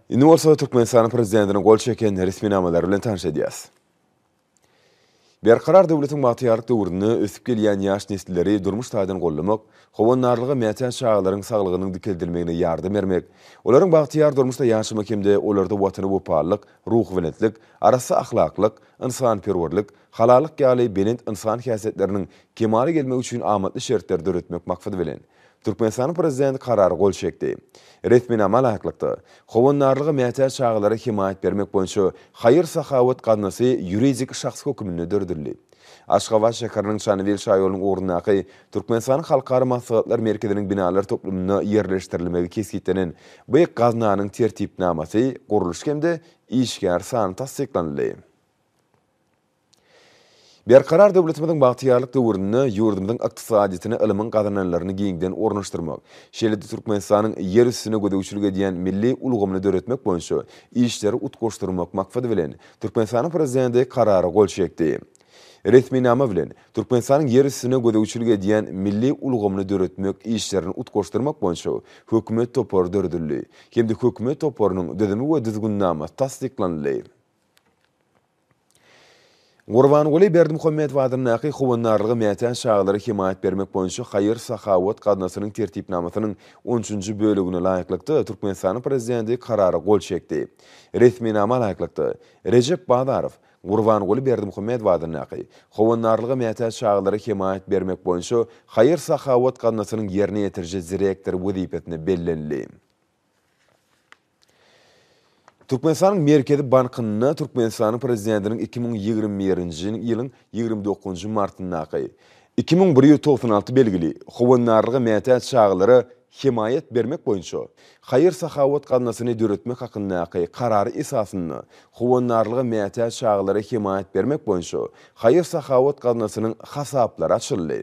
Indi bolsa Türkmenistan prezidentinin gol çeken resmi namaları bilen tanış edýäs. Berkarar döwletiň batyarlyk döwrüne ösüp gelýän ýaş nesilleri durmuş taýdan gollamak, howanlarlyga mäten şagalaryň saglygynyň dikeldilmegine ýardam bermek, olaryň batyar durmuşda ýaşamak hemde olarda watyny boparlyk, ruh bilenetlik, arasy ahlaklyk, ynsanperwerlik, halalyk ýaly benent insan häsiýetleriniň kemale gelmek üçin amatly şertler döretmek maksady bilen Türkmenistan prezidenti kararı gol çekdi. Resmi nama laýyklykda howanlarlyga mäten şagalary himayet bermek boýunça hayır sahawat gadnasy ýuridik şahs hökmüne dördürli. Aşgabat şäheriniň Şanyvel şaýolynyň ornunaky Türkmenistan halkary maslahatlar merkeziniň binalary toplumyna ýerleşdirilmegi kesgitlenen bu gaznanyň tertipnamasy guruluş hemde işgär sany tasdiklandy. Berkarar döwletimiň batyarlyk döwründe ýurdumyň ykdysadytyny ilimiň gazananlaryny giňden ornaşdyrmak, şeýle-de Türkmenistanyň ýer üstüne gödegçilik edýän milli ulgamyny döretmek boýunça işleri utgoşdurmak maksady bilen Türkmenistanyň prezidenti karary gol çekdi. Resmi nama bilen Türkmenistanyň ýer üstüne gödegçilik edýän milli ulgamyny döretmek işlerini utgoşdurmak boýunça hökümet topar dördürli. Hemde hökümet toparynyň düzümi we düzgünnama tasdiklandy. Gurbanguly Berdimuhammed wadynyň howanlarlyga mäten şagalary himayet bermek boýunça hayır sahawat gadnasynyň tertipnamasynyň 13-nji bölegine laýyklykda Türkmenistanyň prezidenti karary gol çekdi. Resmi nama laýyklykda Recep Badarow Gurbanguly Berdimuhammed wadynyň howanlarlyga mäten şagalary himayet bermek boýunça hayır sahawat gadnasynyň ýerine ýetirje direktor wezipetine bellenli. Türkmenistanyň Merkezi Bankyna Türkmenistanyň prezidentiniň 2021-nji ýylyň 29-njy martyndaky 2196 belgili howanlarlyga mäten şagalary himayet bermek boýunça hayır sahawat gadnasyny döretmek hakyndaky karary esasyny howanlarlyga mäten şagalary himayet bermek boýunça hayır sahawat gadnasynyň hasaplary açyldy.